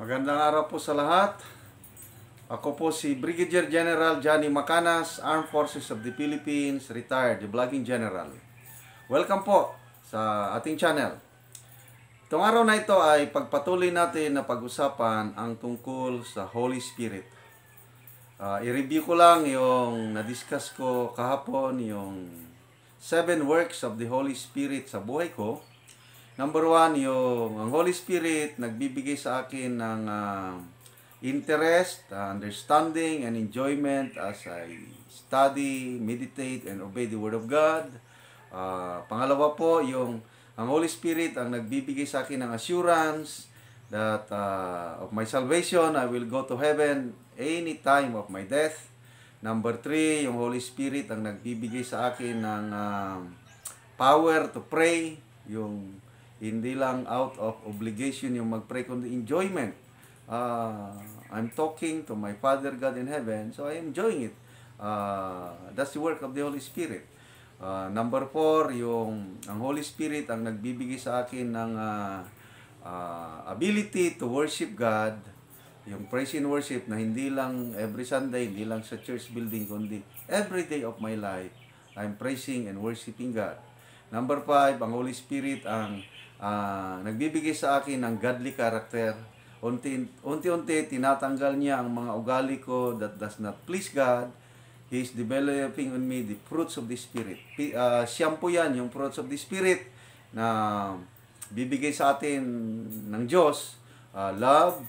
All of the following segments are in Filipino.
Magandang araw po sa lahat. Ako po si Brigadier General Johnny Macanas, Armed Forces of the Philippines, retired, the Vlogging General. Welcome po sa ating channel. Itong araw na ito ay pagpatuloy natin na pag-usapan ang tungkol sa Holy Spirit. I-review ko lang yung na-discuss ko kahapon, yung 7 works of the Holy Spirit sa buhay ko. Number 1, ang Holy Spirit nagbibigay sa akin ng interest, understanding, and enjoyment as I study, meditate, and obey the Word of God. Pangalawa po, ang Holy Spirit ang nagbibigay sa akin ng assurance that of my salvation, I will go to heaven any time of my death. Number 3, yung Holy Spirit ang nagbibigay sa akin ng power to pray, yung hindi lang out of obligation yung mag-pray, kundi enjoyment. I'm talking to my Father God in heaven, so I am enjoying it. That's the work of the Holy Spirit. Number 4, ang Holy Spirit ang nagbibigay sa akin ng ability to worship God, yung praise and worship na hindi lang every Sunday, hindi lang sa church building, kundi every day of my life, I'm praising and worshiping God. Number 5, ang Holy Spirit ang nagbibigay sa akin ng godly character. Unti-unti tinatanggal niya ang mga ugali ko that does not please God. He is developing on me the fruits of the Spirit. Siyam po yan, yung fruits of the Spirit na bibigay sa atin ng Diyos. Love,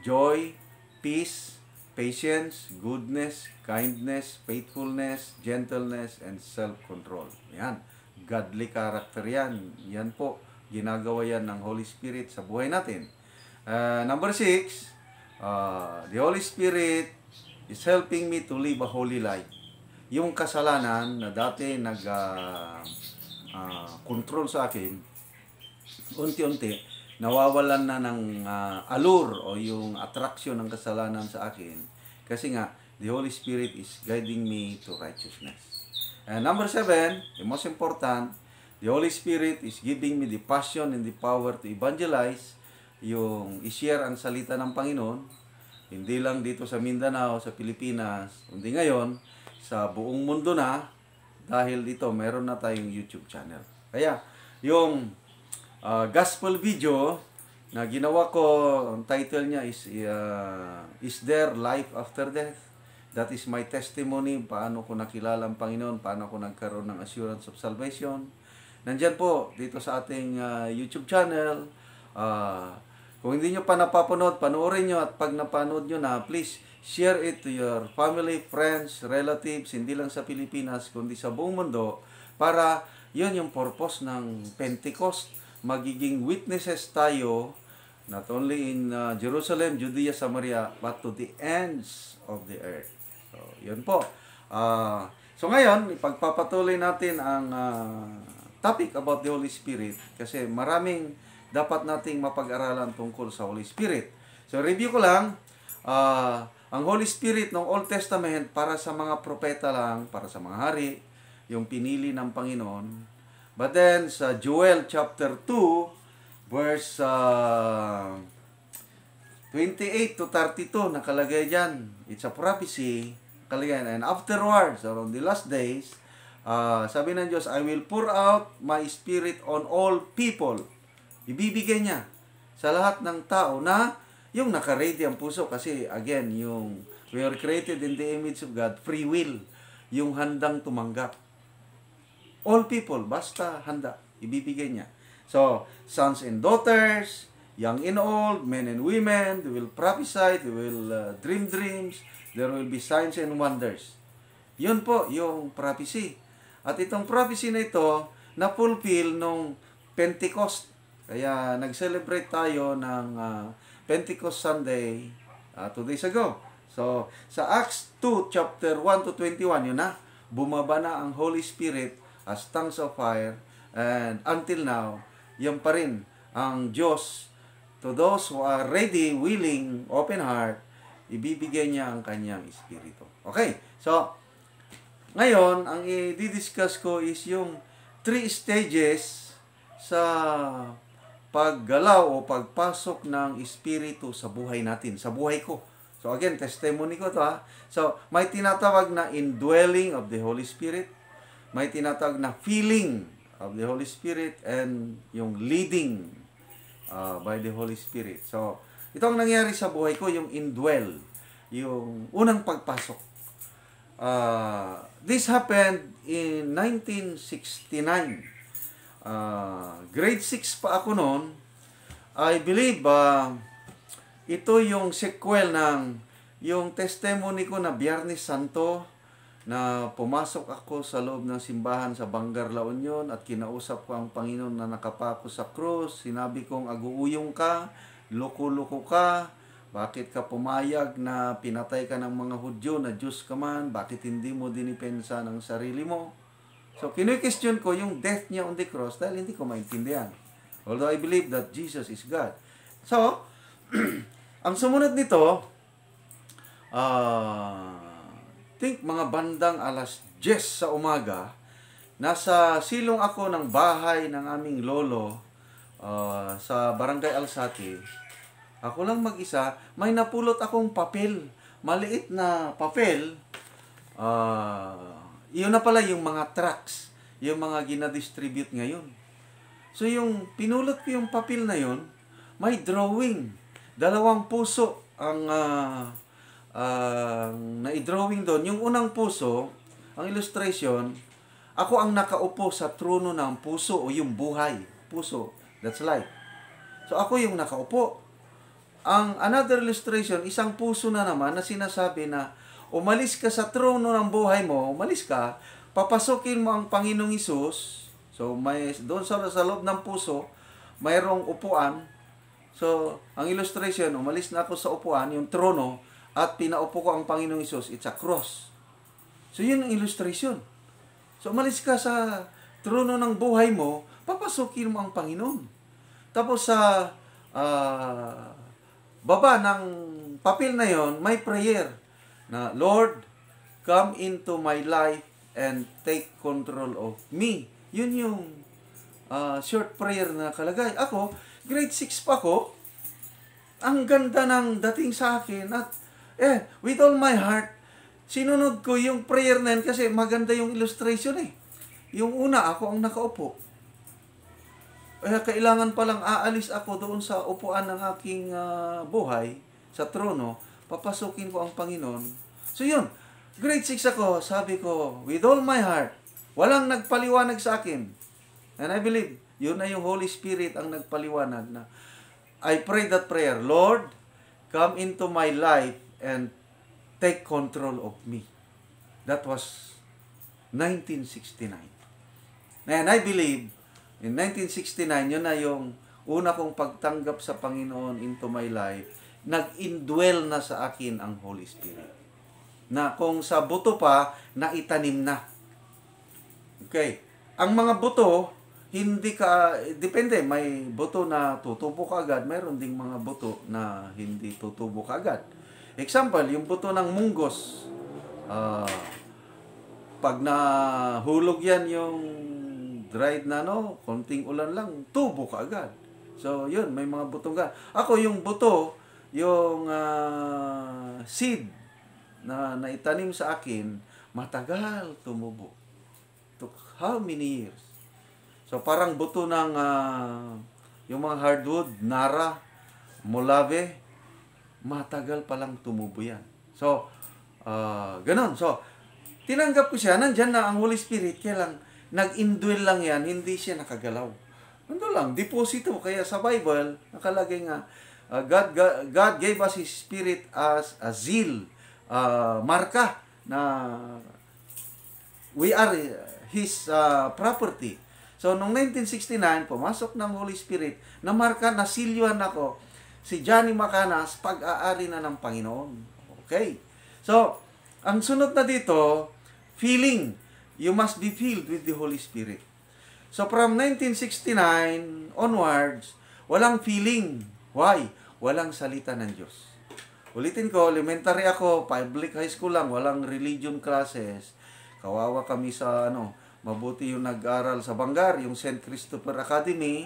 joy, peace, patience, goodness, kindness, faithfulness, gentleness, and self-control. Yan, godly character yan. Yan po, ginagawa yan ng Holy Spirit sa buhay natin. Number 6, the Holy Spirit is helping me to live a holy life. Yung kasalanan na dati control sa akin, unti-unti, nawawalan na ng allure o yung attraction ng kasalanan sa akin. Kasi nga, the Holy Spirit is guiding me to righteousness. And number 7, the most important, the Holy Spirit is giving me the passion and the power to evangelize, yung i-share ang salita ng Panginoon, hindi lang dito sa Mindanao, sa Pilipinas, kundi ngayon, sa buong mundo na, dahil dito, meron na tayong YouTube channel. Kaya, yung gospel video na ginawa ko, ang title niya is there life after death? That is my testimony, paano ko nakilala ang Panginoon, paano ko nagkaroon ng assurance of salvation. Nandyan po, dito sa ating YouTube channel. Kung hindi nyo pa napapanood, panoorin nyo. At pag napanood nyo na, please share it to your family, friends, relatives, hindi lang sa Pilipinas, kundi sa buong mundo. Para yun yung purpose ng Pentecost. Magiging witnesses tayo, not only in Jerusalem, Judea, Samaria, but to the ends of the earth. So, yun po. So ngayon, ipagpapatuloy natin ang topic about the Holy Spirit kasi maraming dapat nating mapag-aralan tungkol sa Holy Spirit. So review ko lang, ang Holy Spirit ng Old Testament para sa mga propeta lang, para sa mga hari, yung pinili ng Panginoon. But then sa Joel chapter 2 verse 28 to 32 nakalagay diyan. It's a prophecy, nakalagay. And afterwards, or on the last days, sabi ng Diyos, I will pour out my spirit on all people. Ibibigay niya sa lahat ng tao na yung naka-ready ang puso. Kasi again, we are created in the image of God, free will. Yung handang tumanggap. All people, basta handa, ibibigay niya. So, sons and daughters, young and old, men and women, they will prophesy, they will dream dreams, there will be signs and wonders. Yun po, yung prophecy. At itong prophecy na ito, na-fulfill nung Pentecost. Kaya nag-celebrate tayo ng Pentecost Sunday 2 days ago. So, sa Acts 2, chapter 1 to 21, yun na, bumaba na ang Holy Spirit as tongues of fire. And until now, yan pa rin ang Diyos to those who are ready, willing, open heart, ibibigay niya ang kanyang Espiritu. Okay, so, ngayon, ang i-discuss ko is yung 3 stages sa paggalaw o pagpasok ng Espiritu sa buhay natin, sa buhay ko. So again, testimony ko to ha. So may tinatawag na indwelling of the Holy Spirit, may tinatawag na feeling of the Holy Spirit, and yung leading by the Holy Spirit. So ito ang nangyari sa buhay ko, yung indwell, yung unang pagpasok. This happened in 1969. Grade 6 pa ako noon. I believe ito yung sequel ng yung testimony ko na Biyernes Santo, na pumasok ako sa loob ng simbahan sa Bangar, La Union, at kinausap ko ang Panginoon na nakapako sa krus. Sinabi kong, aguuyong ka, loko-loko ka, bakit ka pumayag na pinatay ka ng mga Hudyo, na Diyos ka man, bakit hindi mo dinipensa ng sarili mo? So, kinu-question ko yung death niya on the cross dahil hindi ko maintindihan. Although I believe that Jesus is God. So, ang sumunod nito, think mga bandang alas 10 sa umaga, nasa silong ako ng bahay ng aming lolo sa Barangay Alsati. Ako lang mag-isa, may napulot akong papel, maliit na papel. Yun na pala yung mga tracts, yung mga ginadistribute ngayon. So yung pinulot ko yung papel na yun, may drawing. 2 puso ang na-drawing doon. Yung unang puso, ang illustration, ako ang nakaupo sa trono ng puso o yung buhay. Puso, that's life. So ako yung nakaupo. Ang another illustration, isang puso na naman na sinasabi na umalis ka sa trono ng buhay mo, umalis ka, papasukin mo ang Panginoong Hesus. So may doon sa loob ng puso, mayroong upuan. So ang illustration, umalis na ako sa upuan, yung trono, at pinaupo ko ang Panginoong Hesus. It's a cross. So yun ang illustration. So umalis ka sa trono ng buhay mo, papasukin mo ang Panginoon. Tapos sa baba ng papel na yon, may prayer na, Lord, come into my life and take control of me. Yun yung short prayer na kalagay. Ako, grade 6 pa ko, ang ganda ng dating sa akin at with all my heart, sinunod ko yung prayer na yun kasi maganda yung illustration eh. Yung una, ako ang nakaupo. Kailangan palang aalis ako doon sa upuan ng aking buhay, sa trono, papasukin ko ang Panginoon. So yun, grade 6 ako, sabi ko, with all my heart, walang nagpaliwanag sa akin. And I believe, yun na yung Holy Spirit ang nagpaliwanag na, I pray that prayer, Lord, come into my life and take control of me. That was 1969. And I believe, in 1969, yun na yung una kong pagtanggap sa Panginoon into my life. Nag-indwell na sa akin ang Holy Spirit. Na kung sa buto pa, naitanim na. Okay. Ang mga buto, hindi ka, depende, may buto na tutubo ka agad, mayroon ding mga buto na hindi tutubo ka agad. Example, yung buto ng munggos, pag nahulog yan yung dried na konting ulan lang, tubo ka agad. So, yun, may mga butong ka. Ako, yung buto, yung seed na naitanim sa akin, matagal tumubo. Took how many years? So, parang buto ng yung mga hardwood, nara, molave, matagal palang tumubo yan. So, ganun. So, tinanggap ko siya, nandyan na ang Holy Spirit, kaya lang, nag-indwell lang yan, hindi siya nakagalaw. Ano lang, deposito. Kaya sa Bible, nakalagay nga, God gave us His Spirit as a zeal, marka, na we are His property. So, noong 1969, pumasok ng Holy Spirit, na marka, nasilyuhan ako, si Johnny Macanas, pag-aari na ng Panginoon. Okay. So, ang sunod na dito, feeling. You must be filled with the Holy Spirit. So, from 1969 onwards, walang feeling. Why? Walang salita ng Diyos. Ulitin ko, elementary ako, public high school lang, walang religion classes. Kawawa kami sa, mabuti yung nag-aral sa Bangar, yung St. Christopher Academy.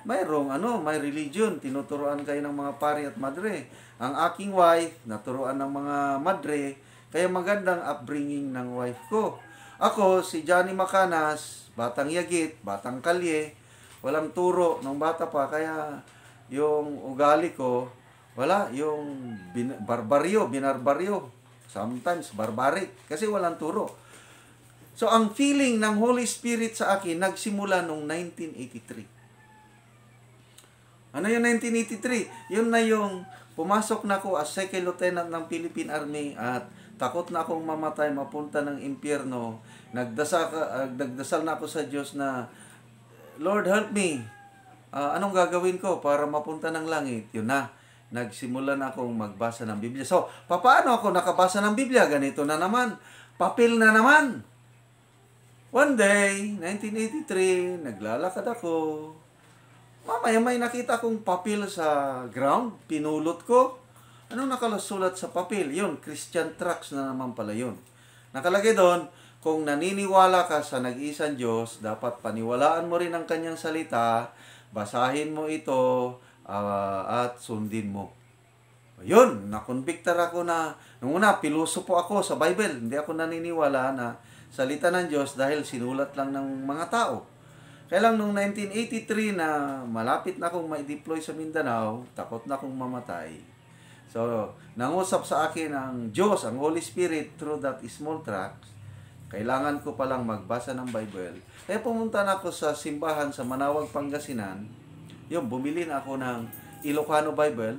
mayroong may religion, tinuturuan kayo ng mga pari at madre. Ang aking wife, naturuan ng mga madre, kaya magandang upbringing ng wife ko. Ako, si Johnny Macanas, batang yagit, batang kalye, walang turo nung bata pa, kaya yung ugali ko, wala, yung binarbaryo, sometimes barbaric, kasi walang turo. So, ang feeling ng Holy Spirit sa akin, nagsimula noong 1983. Ano yung 1983? Yun na yung pumasok na ako as second lieutenant ng Philippine Army at takot na akong mamatay, mapunta ng impyerno. Nagdasal na ako sa Diyos na, Lord, help me. Anong gagawin ko para mapunta ng langit? Yun na. Nagsimula na akong magbasa ng Biblia. So, paano ako nakabasa ng Biblia? Ganito na naman. Papel na naman. One day, 1983, naglalakad ako. Mamaya may nakita kong papel sa ground. Pinulot ko. Anong nakalasulat sa papel? Yun, Christian Tracts na naman pala yun. Nakalagay doon, kung naniniwala ka sa nag-iisang Diyos, dapat paniwalaan mo rin ang kanyang salita, basahin mo ito, at sundin mo. Yun, nakonbiktar ako na, nung una, piluso po ako sa Bible. Hindi ako naniniwala na salita ng Diyos dahil sinulat lang ng mga tao. Kaya lang nung 1983 na malapit na akong ma-deploy sa Mindanao, takot na akong mamatay. So, nangusap sa akin ang Diyos, ang Holy Spirit through that small tract. Kailangan ko palang magbasa ng Bible. Kaya pumunta na ako sa simbahan sa Manawag, Pangasinan. Yung bumili na ako ng Ilocano Bible,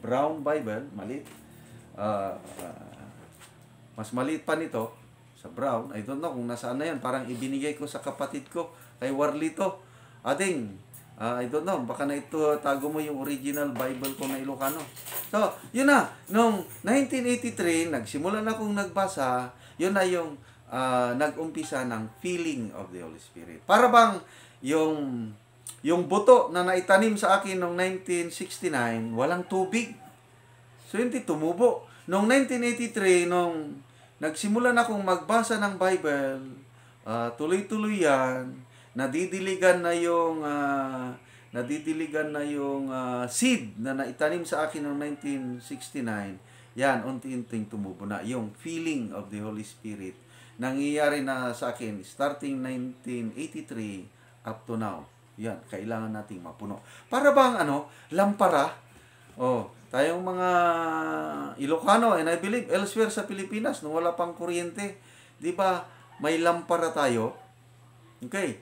Brown Bible, maliit. Mas maliit pa nito sa brown. I don't know kung nasaan na yan. Parang ibinigay ko sa kapatid ko, kay Warlito. I don't know, baka na ito tago mo yung original Bible ko na Ilocano. So, yun na. Noong 1983, nagsimula na akong nagbasa. Yun na yung nag-umpisa ng feeling of the Holy Spirit. Para bang yung buto na naitanim sa akin noong 1969, walang tubig. So, hindi tumubo. Noong 1983, nung nagsimula na akong magbasa ng Bible, tuloy-tuloy yan, nadidiligan na yung seed na naitanim sa akin noong 1969. Yan, unti-unting tumubo na. Yung feeling of the Holy Spirit, nangyayari na sa akin starting 1983 up to now. Yan, kailangan nating mapuno. Para bang lampara? Tayong mga Ilocano, and I believe elsewhere sa Pilipinas, nung wala pang kuryente, di ba, may lampara tayo? Okay.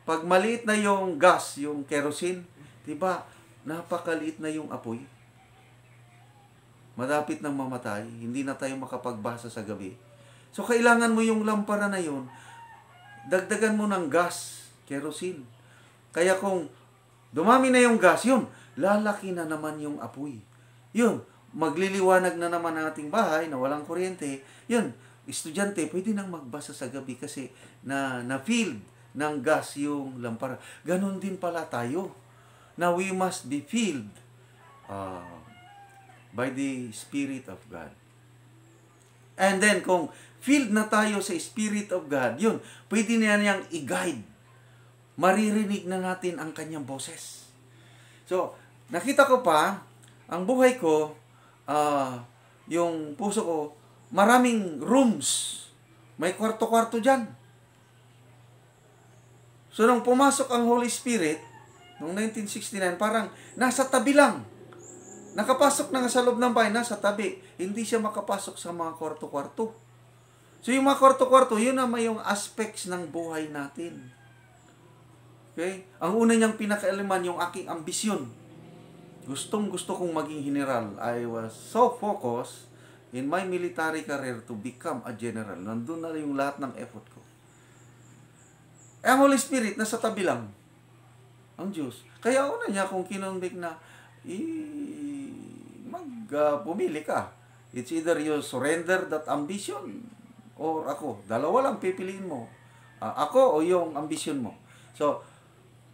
Pag maliit na yung gas, yung kerosene, di ba, napakaliit na yung apoy. Madapit nang mamatay, hindi na tayo makapagbasa sa gabi. So, kailangan mo yung lampara na yun, dagdagan mo ng gas, kerosene. Kaya kung dumami na yung gas, yun, lalaki na naman yung apoy. Yun, magliliwanag na naman ang ating bahay na walang kuryente. Yun, estudyante, pwede nang magbasa sa gabi kasi na-filled ng gas yung lampara. Ganon din pala tayo. Now, we must be filled by the Spirit of God. And then, kung filled na tayo sa Spirit of God, yun, pwede na niyang i-guide. Maririnig na natin ang kanyang boses. So, nakita ko pa, ang buhay ko, yung puso ko, maraming rooms. May kwarto-kwarto dyan. So, nung pumasok ang Holy Spirit, noong 1969, parang nasa tabi lang. Nakapasok na nga sa loob ng bahay, nasa tabi. Hindi siya makapasok sa mga kwarto-kwarto. So, yung mga kwarto-kwarto, yun naman yung aspects ng buhay natin. Okay? Ang una niyang pinakaalaman, yung aking ambisyon. Gustong-gusto kong maging general. I was so focused in my military career to become a general. Nandun na yung lahat ng effort ko. Ang Holy Spirit, nasa tabi lang. Ang Diyos. Kaya una niya kung kinonvict na, pumili ka. It's either you surrender that ambition or ako. Dalawa lang pipiliin mo. Ako o yung ambition mo. So,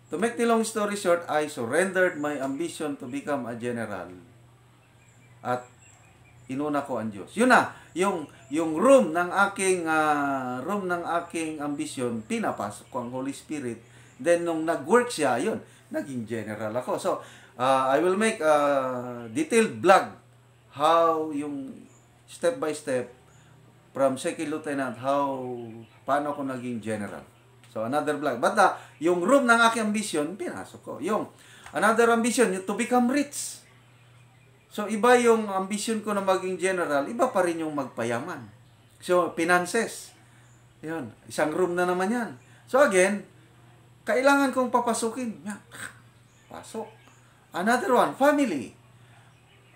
to make the long story short, I surrendered my ambition to become a general. At inuna ko ang Diyos. Yun na, yung room ng aking ambition, pinapasok ko ang Holy Spirit. Then nung nag-work siya, yun, naging general ako. So, I will make a detailed vlog how yung step by step from second lieutenant, paano ako naging general. So, another vlog. But yung room ng aking ambition, pinasok ko. Yung another ambition, yung to become rich. So, iba yung ambition ko na maging general, iba pa rin yung magpayaman. So, finances. Yun, isang room na naman yan. So, again, kailangan kong papasukin. Yan, pasok. Another one, family.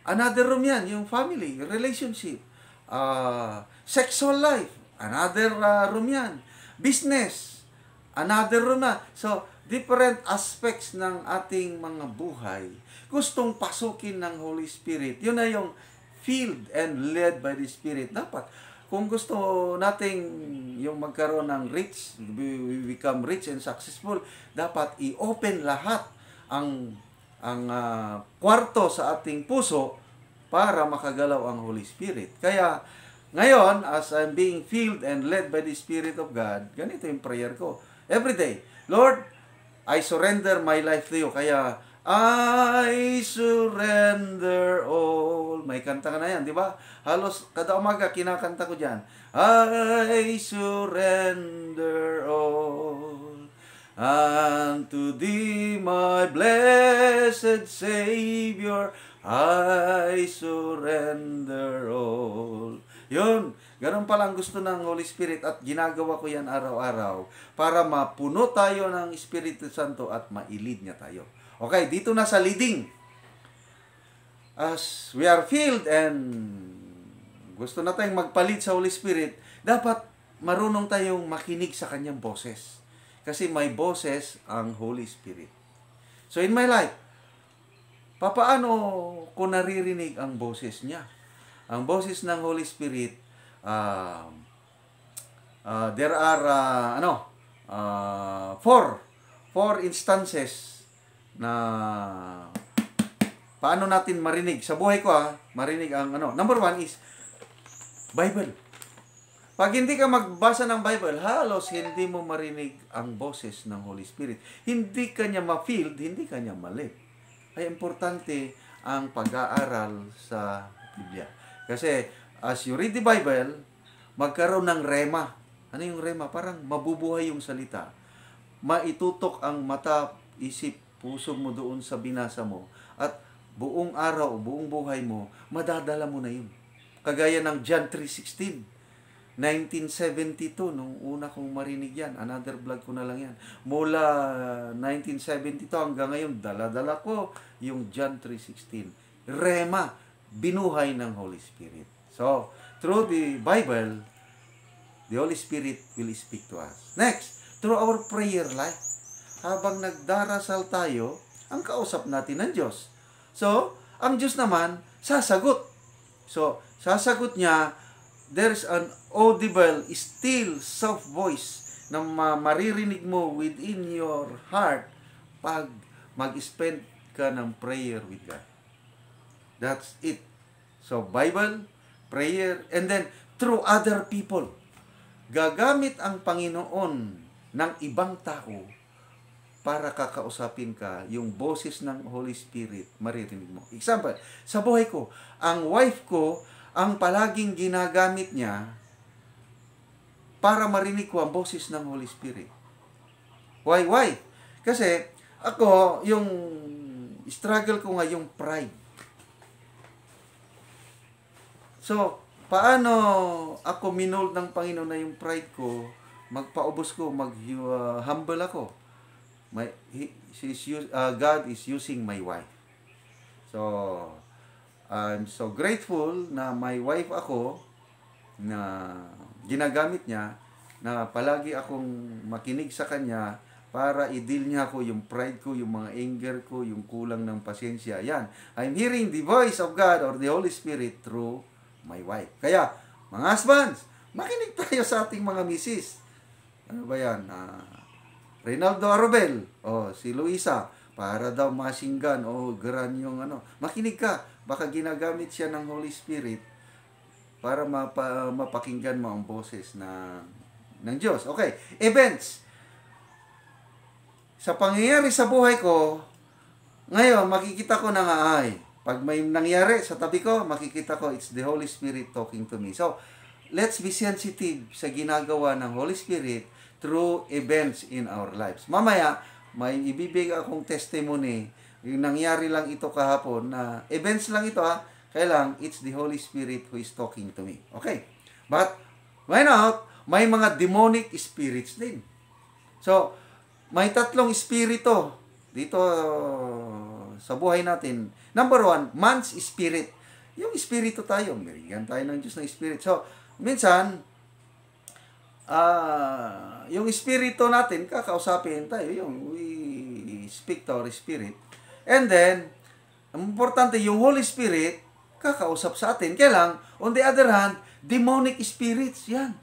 Another room yan, yung family, relationship. Sexual life, another room yan. Business, another room na. So, different aspects ng ating mga buhay, gustong pasukin ng Holy Spirit. Yun na yung filled and led by the Spirit. Dapat, kung gusto nating yung magkaroon ng rich, we become rich and successful, dapat i-open lahat ang kwarto sa ating puso para makagalaw ang Holy Spirit. Kaya, ngayon, as I'm being filled and led by the Spirit of God, ganito yung prayer ko. Every day, Lord, I surrender my life to you. Kaya, I surrender all. May kanta ka na yan, di ba? Halos kada umaga, kinakanta ko dyan. I surrender all unto thee, my blessed Savior. I surrender all. Yun, ganun palang gusto ng Holy Spirit at ginagawa ko yan araw-araw para mapuno tayo ng Espiritu Santo at ma-lead niya tayo. Okay, dito na sa leading. As we are filled and gusto na tayong magpalit sa Holy Spirit, dapat marunong tayong makinig sa kanyang boses. Kasi may boses ang Holy Spirit. So in my life, papaano ko naririnig ang boses niya? Ang boses ng Holy Spirit, there are four instances na paano natin marinig. Sa buhay ko, marinig ang Number one is Bible. Pag hindi ka magbasa ng Bible, halos hindi mo marinig ang boses ng Holy Spirit. Hindi ka niya ma-feel, hindi ka niya ma-live. Ay importante ang pag-aaral sa Biblia. Kasi as you read the Bible, magkaroon ng rema. Ano yung rema? Parang mabubuhay yung salita. Maitutok ang mata, isip, puso mo doon sa binasa mo. At buong araw, buong buhay mo, madadala mo na yun. Kagaya ng John 3:16. 1972, nung una kong marinig yan. Another vlog ko na lang yan. Mula 1972 hanggang ngayon, dala-dala ko yung John 3:16. Rema, binuhay ng Holy Spirit. So, through the Bible, the Holy Spirit will speak to us. Next, through our prayer life. Habang nagdarasal tayo, ang kausap natin ng Diyos. So, ang Diyos naman, sasagot. So, sasagot niya, there's an audible, still, soft voice na maririnig mo within your heart pag mag-spend ka ng prayer with God. That's it. So, Bible, prayer, and then through other people. Gagamit ang Panginoon ng ibang tao para kakausapin ka, yung boses ng Holy Spirit, maririnig mo. Example, sa buhay ko, ang wife ko, ang palaging ginagamit niya para marinig ko ang boses ng Holy Spirit. Why? Kasi ako, yung struggle ko nga yung pride. So, paano ako minold ng Panginoon na yung pride ko, magpaubos ko, humble ako. God is using my wife. So, I'm so grateful na may wife ako na ginagamit niya, na palagi akong makinig sa kanya para i-deal niya ako yung pride ko, yung mga anger ko, yung kulang ng pasensya. Yan. I'm hearing the voice of God or the Holy Spirit through my wife. Kaya, mga husbands, makinig tayo sa ating mga misis. Ano ba yan? Reynaldo Arobel, si Luisa, para daw masinggan, gran yung makinig ka, baka ginagamit siya ng Holy Spirit para mapakinggan mo ang boses ng Diyos. Okay, events. sa pangyayari sa buhay ko, ngayon, makikita ko na nga ay, pag may nangyari sa tabi ko, makikita ko, it's the Holy Spirit talking to me. So, let's be sensitive sa ginagawa ng Holy Spirit through events in our lives. Mamaya, may ibibigay akong testimony, yung nangyari lang ito kahapon, na events lang ito ha, kaya lang, it's the Holy Spirit who is talking to me. Okay. But, why not? May mga demonic spirits din. So, may tatlong espiritu dito sa buhay natin. Number 1, man's spirit. Yung espiritu tayo, bigyan tayo ng Diyos ng spirit. So, minsan, yung espiritu natin, kakausapin tayo, yung we speak to our spirit. And then, ang importante, yung Holy Spirit, kakausap sa atin. Kaya lang, on the other hand, demonic spirits, yan.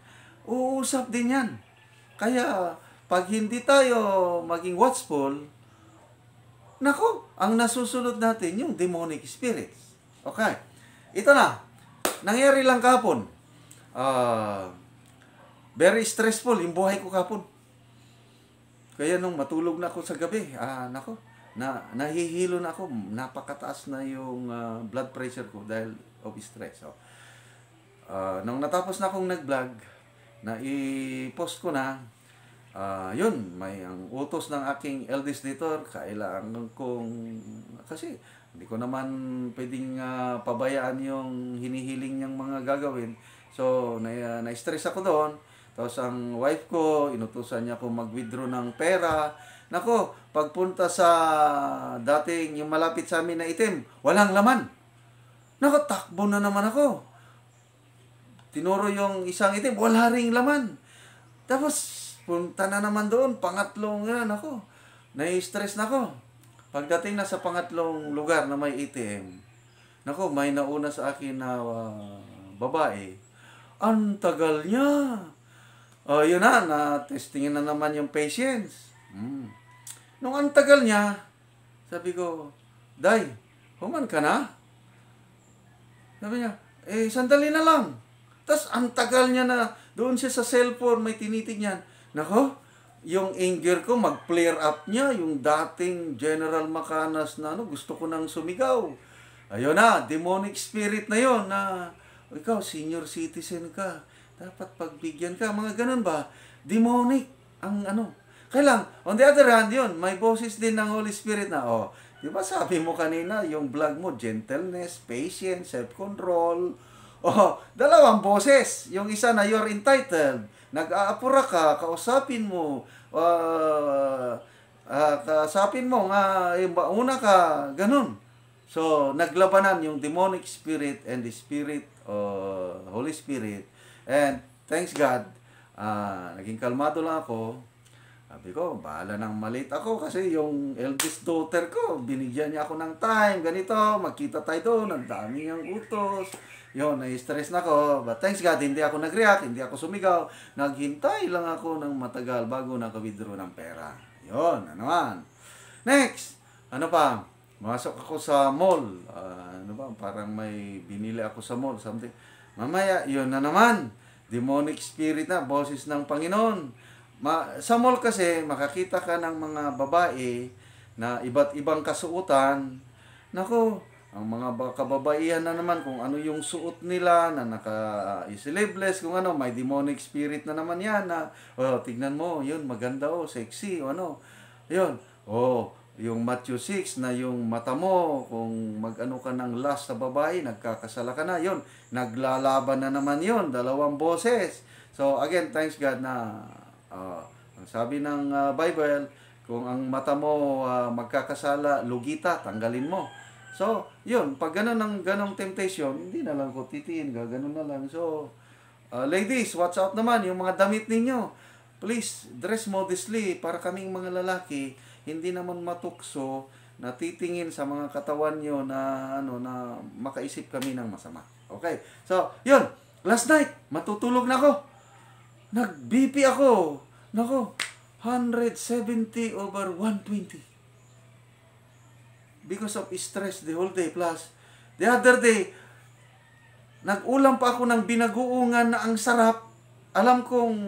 Uusap din yan. Kaya, pag hindi tayo maging watchful, nako, ang nasusunod natin yung demonic spirits. Okay. Ito na. Nangyari lang kahapon. Very stressful yung buhay ko kahapon. Kaya nung matulog na ako sa gabi, nako, nahihilo na ako. Napakataas na yung blood pressure ko dahil of stress. So, nung natapos na akong nag-vlog, na i-post ko na, yun, may ang utos ng aking eldest daughter, kailangan kong, kasi hindi ko naman pwedeng pabayaan yung hinihiling niyang mga gagawin. So, na-stress ako doon. Tapos ang wife ko, inutusan niya ako mag-withdraw ng pera. Nako, pagpunta sa dating yung malapit sa amin na itim, walang laman. Nako, takbo na naman ako. Tinuro yung isang itim, wala ring laman. Tapos, punta na naman doon, pangatlong yan ako. Nai-stress na ako. Pagdating na sa pangatlong lugar na may ATM, nako, may nauna sa akin na babae. Ang tagal niya. Yun na testingin na naman yung patience. Nung ang tagal niya, sabi ko, Day, human ka na? Sabi niya, sandali na lang. Tapos ang tagal niya na, doon siya sa cellphone, may tinitignan. Nako, yung anger ko, mag-flare up niya, yung dating General Macanas na gusto ko nang sumigaw. Ayun na, demonic spirit na yon na, ikaw, senior citizen ka, dapat pagbigyan ka, mga ganun ba? Demonic, ang Kaya lang, on the other hand, yun, may boses din ng Holy Spirit na, di ba sabi mo kanina, yung vlog mo, gentleness, patience, self-control, dalawang boses. Yung isa na you're entitled. Nag-aapura ka, kausapin mo. Kausapin mo nga, una ka, ganun. So, naglabanan yung demonic spirit and the spirit, Holy Spirit. And, thanks God, naging kalmado lang ako. Sabi ko, bahala nang malit ako kasi yung eldest daughter ko, binigyan niya ako ng time, ganito, magkita tayo doon, ang dami niyang utos. Yun, na-stress na ako. But thanks God, hindi ako nag-react, hindi ako sumigaw. Naghintay lang ako ng matagal bago naka-withdraw ng pera. Yun, naman. Next, pa? Masok ako sa mall. Parang may binili ako sa mall, something. Mamaya, yun na naman. Demonic spirit na, boses ng Panginoon. Sa mall kasi, makakita ka ng mga babae na iba't ibang kasuotan. Nako, ang mga kababaihan na naman kung ano yung suot nila na naka-sleeveless, kung may demonic spirit na naman yan na, tignan mo, yun, maganda sexy, yun, yung Matthew 6 na yung mata mo, kung mag-ano ka ng lust sa babae, nagkakasala ka na, yun, naglalaban na naman yun, dalawang boses. So, again, thanks God na, ang sabi ng Bible, kung ang mata mo magkakasala, lugita, tanggalin mo. So, yun, pag ganong temptation, hindi na lang ko titiin, gano'n na lang. So, ladies, watch out naman, yung mga damit ninyo. Please, dress modestly para kaming mga lalaki, hindi naman matukso na titingin sa mga katawan nyo na, na makaisip kami ng masama. Okay, so, yun, last night, matutulog na ako. Nag-BP ako. Nako, 170/120. Because of stress the whole day. Plus, the other day, nag-ulam pa ako ng binagoongan na ang sarap. Alam kong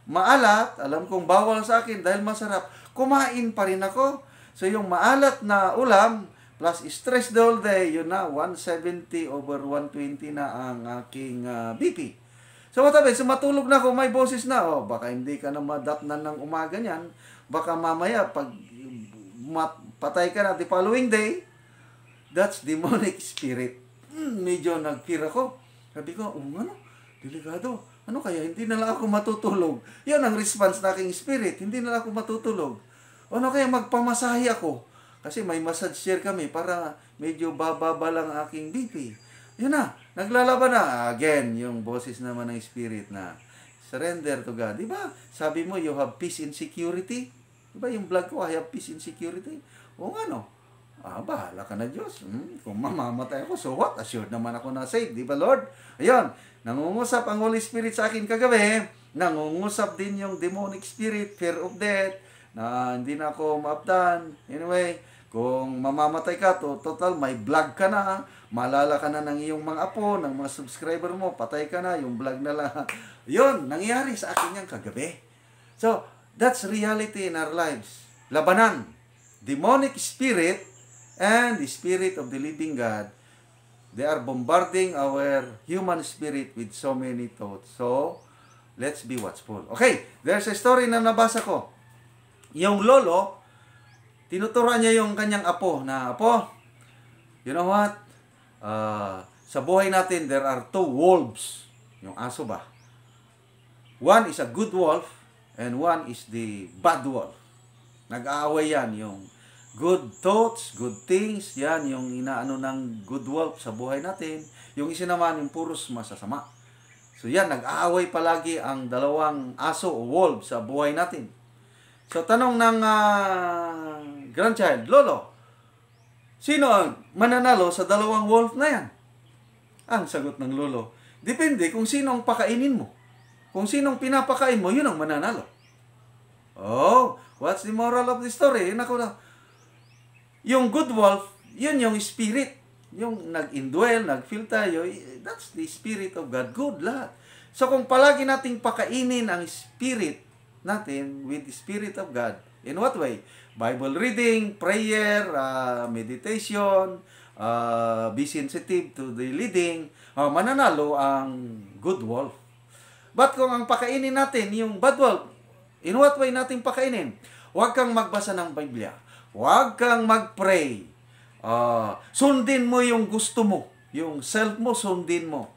maalat, alam kong bawal sa akin dahil masarap. kumain pa rin ako. So yung maalat na ulam, plus stress the whole day, yun na, 170/120 na ang aking BP. So what happens? So matulog na ako, may boses na. Oh, baka hindi ka na madatnan ng umaga niyan. Baka mamaya, pag patay ka na the following day, that's demonic spirit. Medyo nag-fear ako. Sabi ko, ano? Delikado. Ano kaya? Hindi na lang ako matutulog. Yan ang response na aking spirit. Hindi na lang ako matutulog. Ano kaya magpamasahe ako? Kasi may massage chair kami para medyo bababa lang aking BP. Yun na. Naglalaban na. Again, yung boses naman ng spirit na surrender to God. Diba? Sabi mo, you have peace and security. Diba yung vlog ko, I have peace and security? O ano? Bahala ka na Diyos. Kung mamamatay ako, so what? Assured naman ako na saved. Di ba, Lord? Ayun, nangungusap ang Holy Spirit sa akin kagabi. Nangungusap din yung demonic spirit, fear of death, na hindi na ako maaptan. Anyway, kung mamamatay ka, total, may vlog ka na. Malala ka na ng iyong mga apo, ng mga subscriber mo, patay ka na, yung vlog na lang. Yun, nangyari sa akin yung kagabi. So, that's reality in our lives. Labanan. Demonic spirit and the spirit of the living God, they are bombarding our human spirit with so many thoughts. So, let's be watchful. Okay, there's a story na nabasa ko. Yung lolo, tinuturuan niya yung kanyang apo na, Apo, you know what? Sa buhay natin, there are two wolves. Yung aso ba? One is a good wolf and one is the bad wolf. Nag-aaway yan, yung good thoughts, good things, yan yung inaano ng good wolf sa buhay natin. Yung isa naman, yung puros masasama. So yan, nag-aaway palagi ang dalawang aso o wolf sa buhay natin. So tanong ng grandchild, Lolo, sino ang mananalo sa dalawang wolf na yan? Ang sagot ng lolo, depende kung sino ang pakainin mo. Kung sinong pinapakain mo, yun ang mananalo. Oh, what's the moral of the story? Yun ako na. Yung good wolf, yun yung spirit. Yung nag-indwell, nag-feel tayo, that's the spirit of God. Good lahat. So kung palagi nating pakainin ang spirit natin with the spirit of God, in what way? Bible reading, prayer, meditation, be sensitive to the leading, mananalo ang good wolf. But kung ang pakainin natin, yung bad wolf, in what way natin pakainin? Huwag kang magbasa ng Biblia. Huwag kang mag-pray. Sundin mo yung gusto mo. Yung self mo, sundin mo.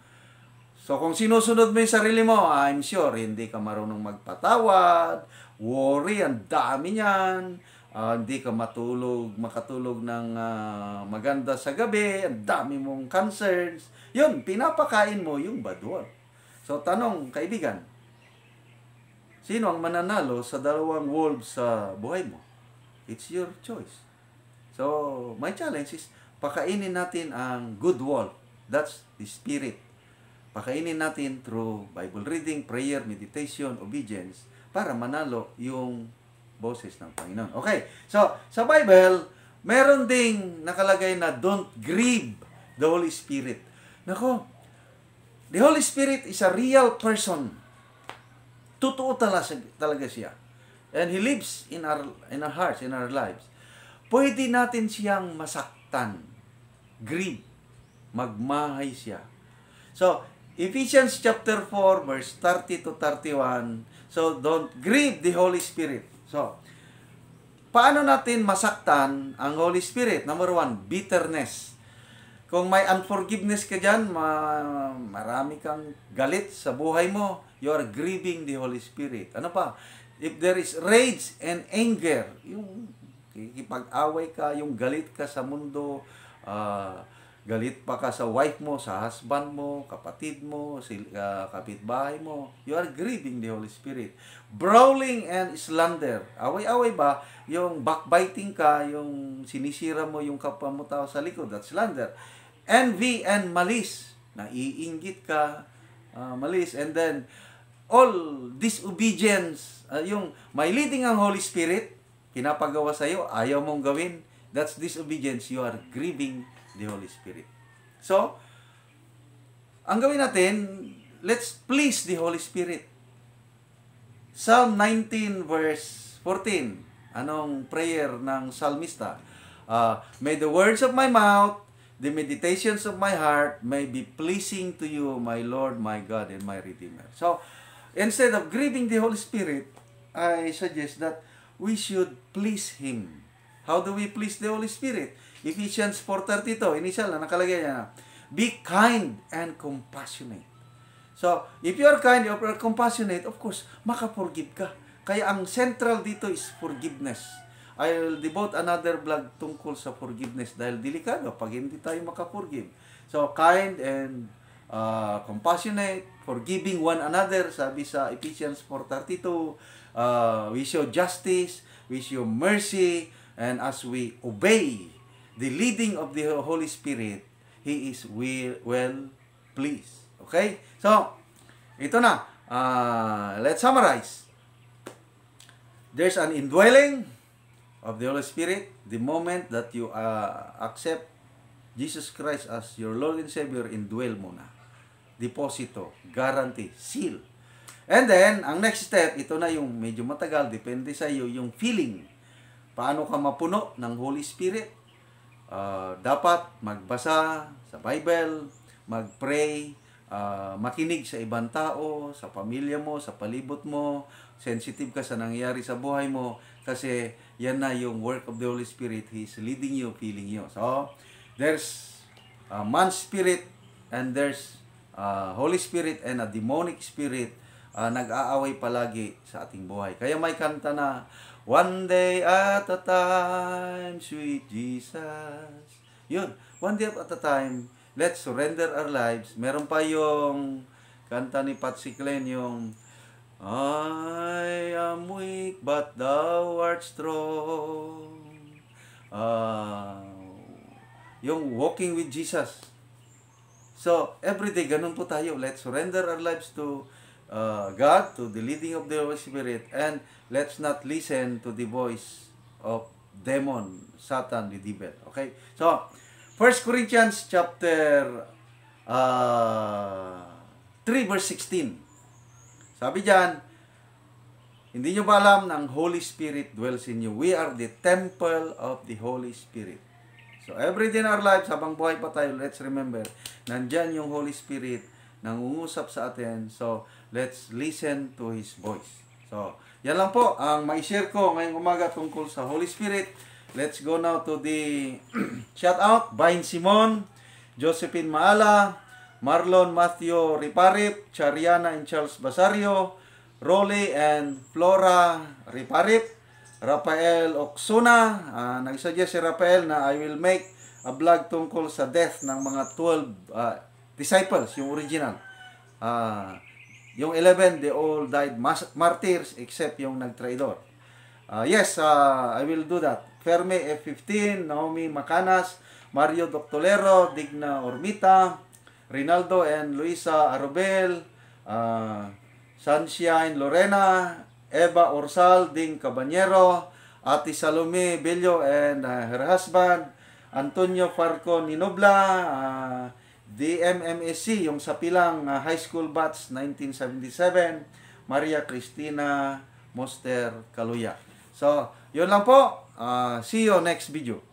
So, kung sinusunod mo yung sarili mo, I'm sure, hindi ka marunong magpatawad, worry, ang dami niyan, hindi ka makatulog ng maganda sa gabi, ang dami mong concerns. Yun, pinapakain mo yung bad wolf. So, tanong, kaibigan, sino ang mananalo sa dalawang wolves sa buhay mo? It's your choice. So, my challenge is, pakainin natin ang good wolf. That's the spirit. Pakainin natin through Bible reading, prayer, meditation, obedience, para manalo yung boses ng Panginoon. Okay, so, sa Bible, meron ding nakalagay na don't grieve the Holy Spirit. Nako, the Holy Spirit is a real person. Totoo talaga siya. And He lives in our hearts, in our lives. Pwede natin siyang masaktan. Grieve. Magmahay siya. So, Ephesians chapter 4, verse 30 to 31. So, don't grieve the Holy Spirit. So, paano natin masaktan ang Holy Spirit? Number 1, bitterness. Kung may unforgiveness ka dyan, marami kang galit sa buhay mo, you are grieving the Holy Spirit. Ano pa? If there is rage and anger, yung kikipag-away ka, yung galit ka sa mundo, galit pa ka sa wife mo, sa husband mo, kapatid mo, kapitbahay mo, you are grieving the Holy Spirit. Brawling and slander. Away-away ba? Yung backbiting ka, yung sinisira mo yung kapwa mo tao sa likod, that's slander. Envy and malice. Naiinggit ka, malice. And then, all disobedience, yung may leading ang Holy Spirit, pinapagawa sa'yo, ayaw mong gawin, that's disobedience, you are grieving the Holy Spirit. So, ang gawin natin, let's please the Holy Spirit. Psalm 19 verse 14. Anong prayer ng salmista? May the words of my mouth, the meditations of my heart may be pleasing to you, my Lord, my God, and my Redeemer. So, instead of grieving the Holy Spirit, I suggest that we should please Him. How do we please the Holy Spirit? Ephesians 4:32, initial na nakalagay niya, be kind and compassionate. So, if you are kind, if you are compassionate, of course, makaforgive ka. Kaya ang central dito is forgiveness. I will devote another vlog tungkol sa forgiveness dahil delikado pag hindi tayo makaforgive. So, kind and compassionate, forgiving one another, sabi sa Ephesians 4:32, we show justice, we show mercy, and as we obey the leading of the Holy Spirit, He is well pleased. Okay? So, ito na. Let's summarize. There's an indwelling of the Holy Spirit the moment that you accept Jesus Christ as your Lord and Savior. Indwell mo na. Deposito, guarantee, seal. And then, ang next step, ito na yung medyo matagal, depende sa iyo, yung feeling. Paano ka mapuno ng Holy Spirit? Dapat magbasa sa Bible, mag-pray, makinig sa ibang tao, sa pamilya mo, sa palibot mo, sensitive ka sa nangyayari sa buhay mo, kasi yan na yung work of the Holy Spirit. He's leading you, feeling you. So, there's man spirit, and there's Holy Spirit and a demonic spirit, nag-aaway palagi sa ating buhay. Kaya may kanta na, one day at a time, sweet Jesus. Yun, one day at a time, let's surrender our lives. Meron pa yung kanta ni Patsy Cline, yung I am weak, but thou art strong. Yung walking with Jesus. So, everyday, ganun po tayo. Let's surrender our lives to God, to the leading of the Holy Spirit, and let's not listen to the voice of demon, Satan, the devil. Okay? So, 1 Corinthians chapter 3 verse 16. Sabi diyan, hindi nyo ba alam na ang Holy Spirit dwells in you? We are the temple of the Holy Spirit. So, every day in our lives, habang buhay pa tayo, let's remember, nandyan yung Holy Spirit, nangungusap sa atin. So, let's listen to His voice. So, yan lang po ang mai-share ko ngayong umaga tungkol sa Holy Spirit. Let's go now to the shout out. Bain Simon, Josephine Maala, Marlon Matthew Riparip, Chariana and Charles Basario, Rolly and Flora Riparip, Rafael Oksuna. Nag-suggest si Rafael na I will make a vlog tungkol sa death ng mga 12 disciples, yung original. Yung 11, they all died martyrs except yung nagtraidor. Yes, I will do that. Ferme F15, Naomi Macanas, Mario Doctolero, Digna Ormita, Rinaldo and Luisa Arubel, Sunshine Lorena, Eva Orsal, Ding Cabanyero, Ate Salome Bello and her husband, Antonio Farco Ninobla, DMMSC, yung sa pilang high school batch 1977, Maria Cristina Moster Caluya. So, yun lang po. See you next video.